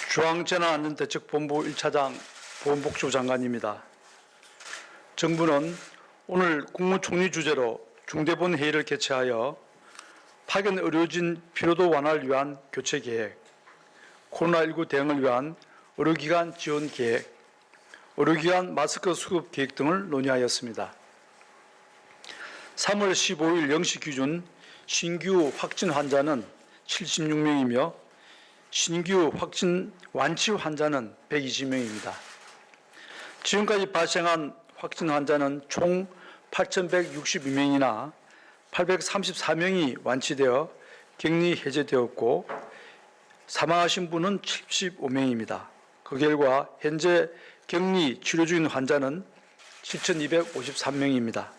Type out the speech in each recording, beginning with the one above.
중앙재난안전대책본부 1차장 보건복지부 장관입니다. 정부는 오늘 국무총리 주재로 중대본 회의를 개최하여 파견 의료진 피로도 완화를 위한 교체 계획, 코로나19 대응을 위한 의료기관 지원 계획, 의료기관 마스크 수급 계획 등을 논의하였습니다. 3월 15일 0시 기준 신규 확진 환자는 76명이며 신규 확진 완치 환자는 120명입니다. 지금까지 발생한 확진 환자는 총 8,162명이나 834명이 완치되어 격리 해제되었고 사망하신 분은 75명입니다. 그 결과 현재 격리 치료 중인 환자는 7,253명입니다.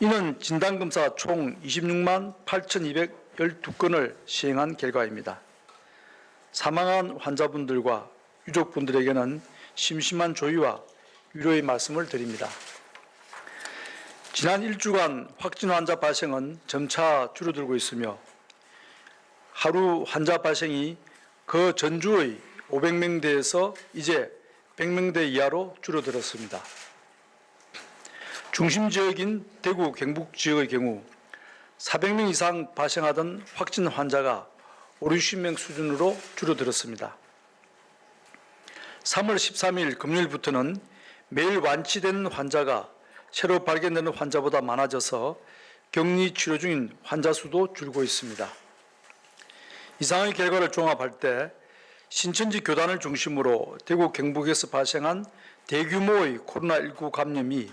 이는 진단검사 총 26만 8,212건을 시행한 결과입니다. 사망한 환자분들과 유족분들에게는 심심한 조의와 위로의 말씀을 드립니다. 지난 일주간 확진 환자 발생은 점차 줄어들고 있으며 하루 환자 발생이 그 전주의 500명대에서 이제 100명대 이하로 줄어들었습니다. 중심 지역인 대구, 경북 지역의 경우 400명 이상 발생하던 확진 환자가 50명 수준으로 줄어들었습니다. 3월 13일 금요일부터는 매일 완치된 환자가 새로 발견되는 환자보다 많아져서 격리 치료 중인 환자 수도 줄고 있습니다. 이상의 결과를 종합할 때 신천지 교단을 중심으로 대구, 경북에서 발생한 대규모의 코로나19 감염이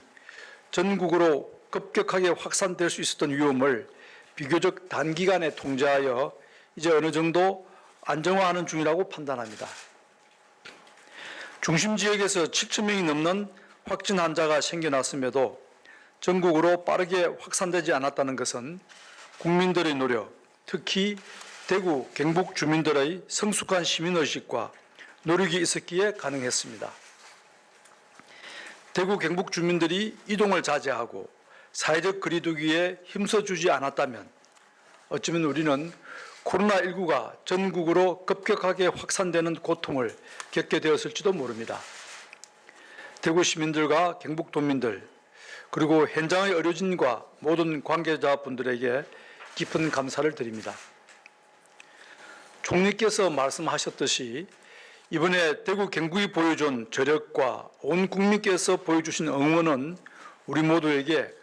전국으로 급격하게 확산될 수 있었던 위험을 비교적 단기간에 통제하여 이제 어느 정도 안정화하는 중이라고 판단합니다. 중심 지역에서 7,000명이 넘는 확진 환자가 생겨났음에도 전국으로 빠르게 확산되지 않았다는 것은 국민들의 노력, 특히 대구, 경북 주민들의 성숙한 시민의식과 노력이 있었기에 가능했습니다. 대구, 경북 주민들이 이동을 자제하고 사회적 거리 두기에 힘써주지 않았다면 어쩌면 우리는 코로나19가 전국으로 급격하게 확산되는 고통을 겪게 되었을지도 모릅니다. 대구 시민들과 경북 도민들 그리고 현장의 의료진과 모든 관계자분들에게 깊은 감사를 드립니다. 총리께서 말씀하셨듯이 이번에 대구, 경북이 보여준 저력과 온 국민께서 보여주신 응원은 우리 모두에게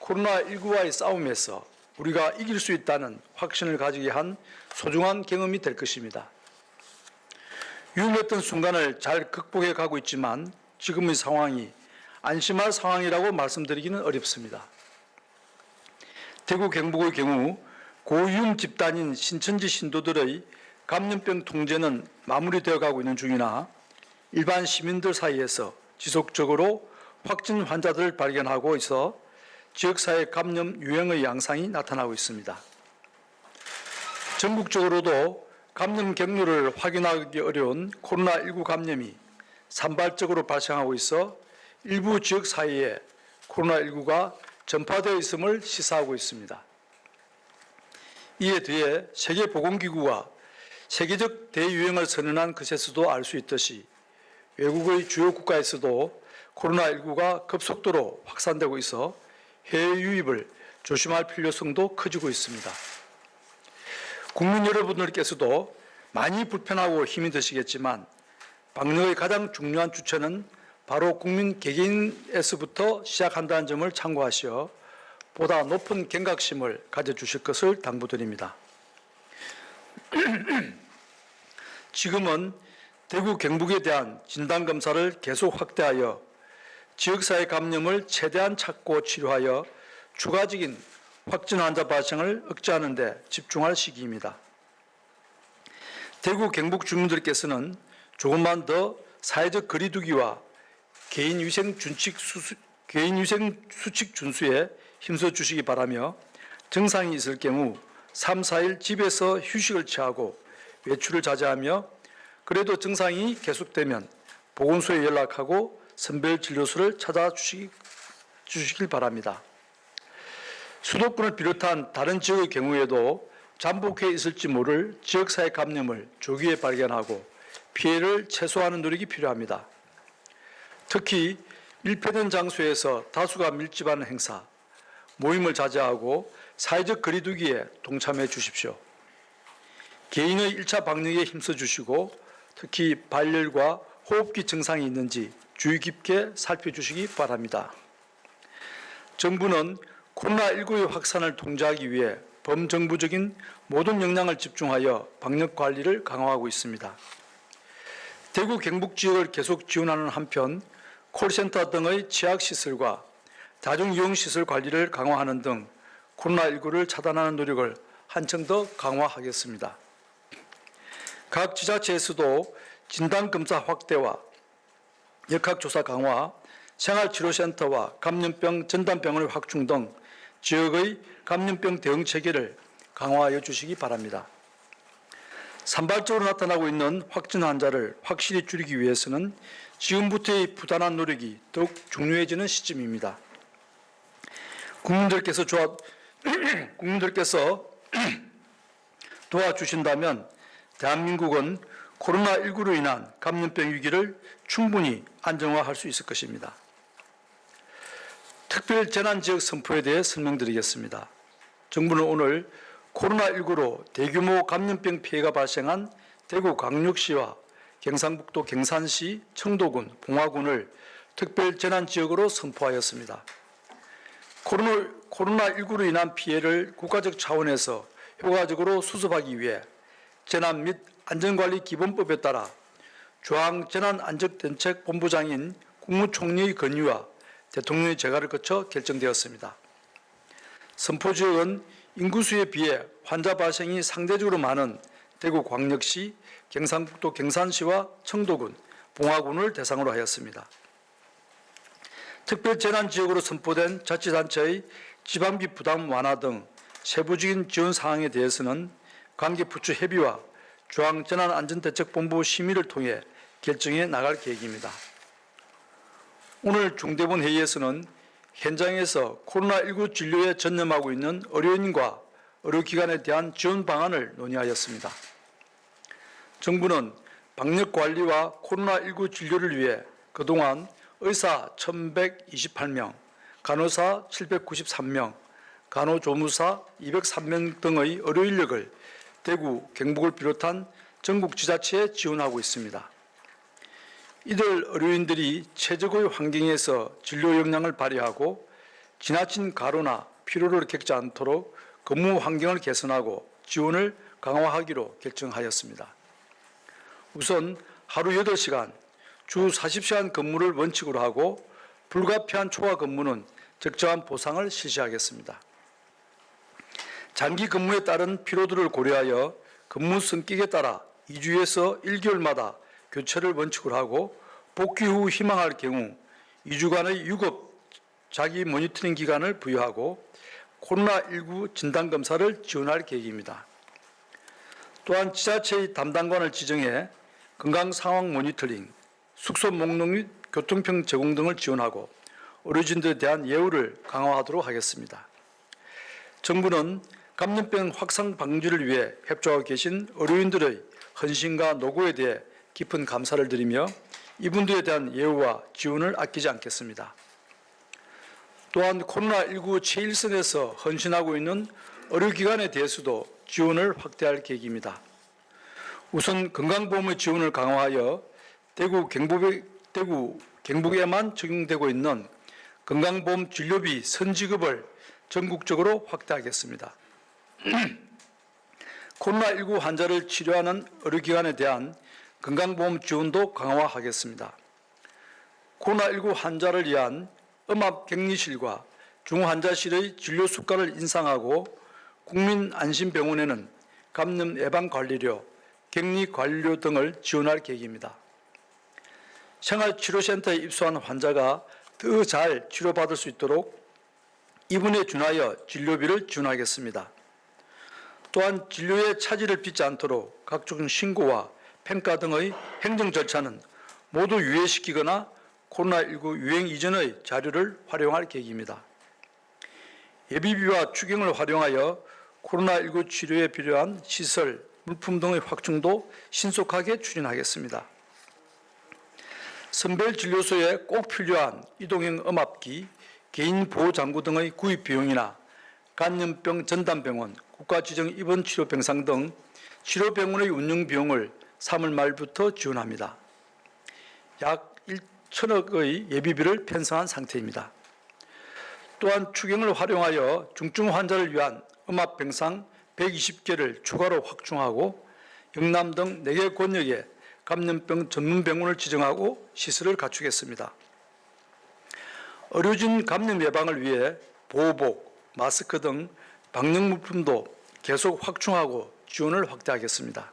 코로나19와의 싸움에서 우리가 이길 수 있다는 확신을 가지게 한 소중한 경험이 될 것입니다. 위험했던 순간을 잘 극복해 가고 있지만 지금의 상황이 안심할 상황이라고 말씀드리기는 어렵습니다. 대구, 경북의 경우 고위험 집단인 신천지 신도들의 감염병 통제는 마무리되어 가고 있는 중이나 일반 시민들 사이에서 지속적으로 확진 환자들을 발견하고 있어 지역사회 감염 유행의 양상이 나타나고 있습니다. 전국적으로도 감염 경로를 확인하기 어려운 코로나19 감염이 산발적으로 발생하고 있어 일부 지역 사이에 코로나19가 전파되어 있음을 시사하고 있습니다. 이에 대해 세계보건기구가 세계적 대유행을 선언한 것에서도 알 수 있듯이 외국의 주요 국가에서도 코로나19가 급속도로 확산되고 있어 해외 유입을 조심할 필요성도 커지고 있습니다. 국민 여러분들께서도 많이 불편하고 힘이 드시겠지만 방역의 가장 중요한 주체는 바로 국민 개개인에서부터 시작한다는 점을 참고하시어 보다 높은 경각심을 가져주실 것을 당부드립니다. 지금은 대구, 경북에 대한 진단검사를 계속 확대하여 지역사회 감염을 최대한 찾고 치료하여 추가적인 확진 환자 발생을 억제하는 데 집중할 시기입니다. 대구, 경북 주민들께서는 조금만 더 사회적 거리 두기와 개인위생 수칙 준수에 힘써 주시기 바라며 증상이 있을 경우 3, 4일 집에서 휴식을 취하고 외출을 자제하며 그래도 증상이 계속되면 보건소에 연락하고 선별진료소를 찾아주시길 바랍니다. 수도권을 비롯한 다른 지역의 경우에도 잠복해 있을지 모를 지역사회 감염을 조기에 발견하고 피해를 최소화하는 노력이 필요합니다. 특히 밀폐된 장소에서 다수가 밀집하는 행사, 모임을 자제하고 사회적 거리 두기에 동참해 주십시오. 개인의 1차 방역에 힘써 주시고 특히 발열과 호흡기 증상이 있는지 주의 깊게 살펴주시기 바랍니다. 정부는 코로나19의 확산을 통제하기 위해 범정부적인 모든 역량을 집중하여 방역 관리를 강화하고 있습니다. 대구 경북 지역을 계속 지원하는 한편 콜센터 등의 취약시설과 다중이용시설 관리를 강화하는 등 코로나19를 차단하는 노력을 한층 더 강화하겠습니다. 각 지자체에서도 진단검사 확대와 역학조사 강화, 생활치료센터와 감염병 전담병원의 확충 등 지역의 감염병 대응 체계를 강화하여 주시기 바랍니다. 산발적으로 나타나고 있는 확진 환자를 확실히 줄이기 위해서는 지금부터의 부단한 노력이 더욱 중요해지는 시점입니다. 국민들께서 도와주신다면 대한민국은 코로나19로 인한 감염병 위기를 충분히 안정화할 수 있을 것입니다. 특별재난지역 선포에 대해 설명드리겠습니다. 정부는 오늘 코로나19로 대규모 감염병 피해가 발생한 대구 광역시와 경상북도 경산시, 청도군, 봉화군을 특별재난지역으로 선포하였습니다. 코로나19로 인한 피해를 국가적 차원에서 효과적으로 수습하기 위해 재난 및 안전관리기본법에 따라 중앙재난안전대책본부장인 국무총리의 건의와 대통령의 재가를 거쳐 결정되었습니다. 선포지역은 인구수에 비해 환자 발생이 상대적으로 많은 대구 광역시, 경상북도 경산시와 청도군, 봉화군을 대상으로 하였습니다. 특별재난지역으로 선포된 자치단체의 지방비 부담 완화 등 세부적인 지원 사항에 대해서는 관계부처 협의와 중앙재난안전대책본부 심의를 통해 결정해 나갈 계획입니다. 오늘 중대본 회의에서는 현장에서 코로나19 진료에 전념하고 있는 의료인과 의료기관에 대한 지원 방안을 논의하였습니다. 정부는 방역관리와 코로나19 진료를 위해 그동안 의사 1,128명, 간호사 793명, 간호조무사 203명 등의 의료 인력을 대구, 경북을 비롯한 전국 지자체에 지원하고 있습니다. 이들 의료인들이 최적의 환경에서 진료 역량을 발휘하고 지나친 과로나 피로를 겪지 않도록 근무 환경을 개선하고 지원을 강화하기로 결정하였습니다. 우선 하루 8시간, 주 40시간 근무를 원칙으로 하고 불가피한 초과 근무는 적정한 보상을 실시하겠습니다. 장기 근무에 따른 피로도를 고려하여 근무 성격에 따라 2주에서 1개월마다 교체를 원칙으로 하고 복귀 후 희망할 경우 2주간의 유급 자기 모니터링 기간을 부여하고 코로나19 진단검사를 지원할 계획입니다. 또한 지자체의 담당관을 지정해 건강상황 모니터링, 숙소 목록 및 교통편 제공 등을 지원하고 의료진들에 대한 예우를 강화하도록 하겠습니다. 정부는 감염병 확산 방지를 위해 협조하고 계신 의료인들의 헌신과 노고에 대해 깊은 감사를 드리며 이분들에 대한 예우와 지원을 아끼지 않겠습니다. 또한 코로나19 최일선에서 헌신하고 있는 의료기관에 대해서도 지원을 확대할 계획입니다. 우선 건강보험의 지원을 강화하여 대구, 경북에만 적용되고 있는 건강보험 진료비 선지급을 전국적으로 확대하겠습니다. 코로나19 환자를 치료하는 의료기관에 대한 건강보험 지원도 강화하겠습니다. 코로나19 환자를 위한 음압-격리실과 중환자실의 진료 수가를 인상하고 국민안심병원에는 감염 예방관리료, 격리관리료 등을 지원할 계획입니다. 생활치료센터에 입소한 환자가 더 잘 치료받을 수 있도록 이분에 준하여 진료비를 지원하겠습니다. 또한 진료에 차질을 빚지 않도록 각종 신고와 평가 등의 행정 절차는 모두 유예시키거나 코로나19 유행 이전의 자료를 활용할 계획입니다. 예비비와 추경을 활용하여 코로나19 치료에 필요한 시설, 물품 등의 확충도 신속하게 추진하겠습니다. 선별진료소에 꼭 필요한 이동형 음압기, 개인보호장구 등의 구입 비용이나 감염병 전담병원, 국가지정 입원치료병상 등 치료병원의 운영 비용을 3월 말부터 지원합니다. 약 1천억의 예비비를 편성한 상태입니다. 또한 추경을 활용하여 중증 환자를 위한 음압병상 120개를 추가로 확충하고 영남 등 4개 권역에 감염병 전문병원을 지정하고 시설을 갖추겠습니다. 의료진 감염 예방을 위해 보호복, 마스크 등 방역물품도 계속 확충하고 지원을 확대하겠습니다.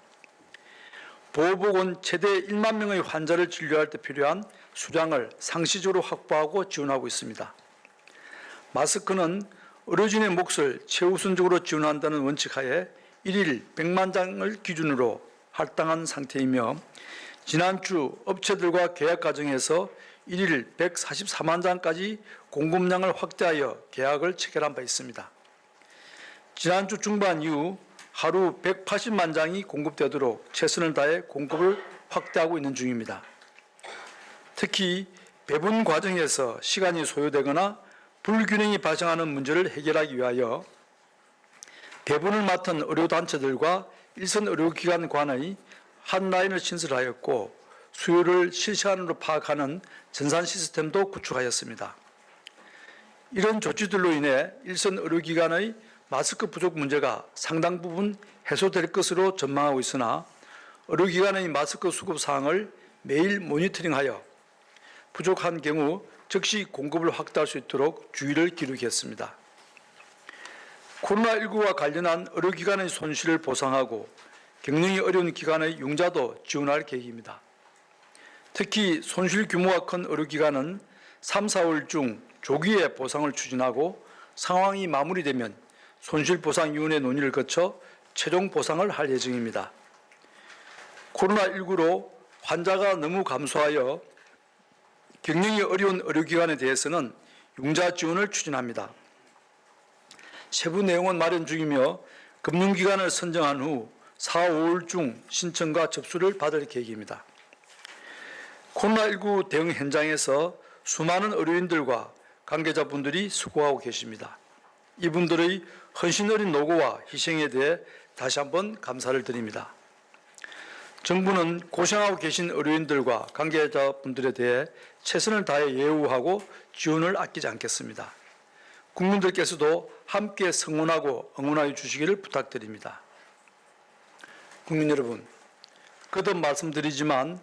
보호복은 최대 1만 명의 환자를 진료할 때 필요한 수량을 상시적으로 확보하고 지원하고 있습니다. 마스크는 의료진의 몫을 최우선적으로 지원한다는 원칙하에 1일 100만 장을 기준으로 할당한 상태이며 지난주 업체들과 계약 과정에서 1일 144만 장까지 공급량을 확대하여 계약을 체결한 바 있습니다. 지난주 중반 이후 하루 180만 장이 공급되도록 최선을 다해 공급을 확대하고 있는 중입니다. 특히 배분 과정에서 시간이 소요되거나 불균형이 발생하는 문제를 해결하기 위하여 배분을 맡은 의료단체들과 일선 의료기관 간의 한 라인을 신설하였고 수요를 실시간으로 파악하는 전산 시스템도 구축하였습니다. 이런 조치들로 인해 일선 의료기관의 마스크 부족 문제가 상당 부분 해소될 것으로 전망하고 있으나 의료기관의 마스크 수급 사항을 매일 모니터링하여 부족한 경우 즉시 공급을 확대할 수 있도록 주의를 기울이겠습니다. 코로나19와 관련한 의료기관의 손실을 보상하고 경영이 어려운 기관의 융자도 지원할 계획입니다. 특히 손실 규모가 큰 의료기관은 3, 4월 중 조기에 보상을 추진하고 상황이 마무리되면 손실보상위원회 논의를 거쳐 최종 보상을 할 예정입니다. 코로나19로 환자가 너무 감소하여 경영이 어려운 의료기관에 대해서는 융자 지원을 추진합니다. 세부 내용은 마련 중이며 금융기관을 선정한 후 4, 5월 중 신청과 접수를 받을 계획입니다. 코로나19 대응 현장에서 수많은 의료인들과 관계자분들이 수고하고 계십니다. 이분들의 헌신 어린 노고와 희생에 대해 다시 한번 감사를 드립니다. 정부는 고생하고 계신 의료인들과 관계자분들에 대해 최선을 다해 예우하고 지원을 아끼지 않겠습니다. 국민들께서도 함께 성원하고 응원하여 주시기를 부탁드립니다. 국민 여러분, 거듭 말씀드리지만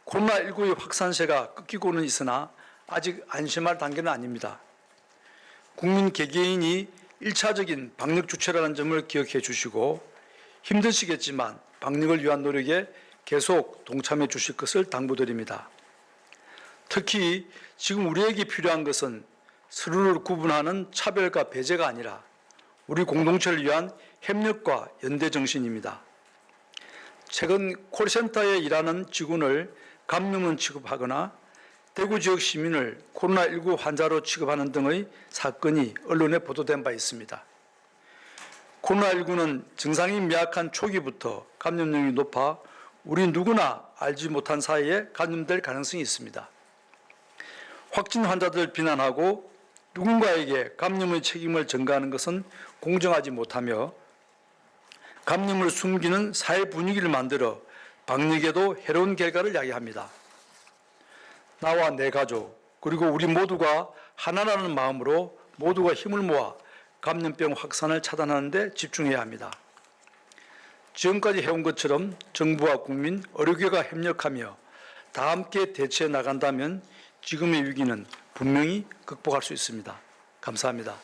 코로나19의 확산세가 꺾이고는 있으나 아직 안심할 단계는 아닙니다. 국민 개개인이 1차적인 방역 주체라는 점을 기억해 주시고 힘드시겠지만 방역을 위한 노력에 계속 동참해 주실 것을 당부드립니다. 특히 지금 우리에게 필요한 것은 서로를 구분하는 차별과 배제가 아니라 우리 공동체를 위한 협력과 연대 정신입니다. 최근 콜센터에 일하는 직원을 감염원 취급하거나 대구 지역 시민을 코로나19 환자로 취급하는 등의 사건이 언론에 보도된 바 있습니다. 코로나19는 증상이 미약한 초기부터 감염력이 높아 우리 누구나 알지 못한 사이에 감염될 가능성이 있습니다. 확진 환자들을 비난하고 누군가에게 감염의 책임을 전가하는 것은 공정하지 못하며 감염을 숨기는 사회 분위기를 만들어 방역에도 해로운 결과를 야기합니다. 나와 내 가족 그리고 우리 모두가 하나라는 마음으로 모두가 힘을 모아 감염병 확산을 차단하는 데 집중해야 합니다. 지금까지 해온 것처럼 정부와 국민, 의료계가 협력하며 다 함께 대처해 나간다면 지금의 위기는 분명히 극복할 수 있습니다. 감사합니다.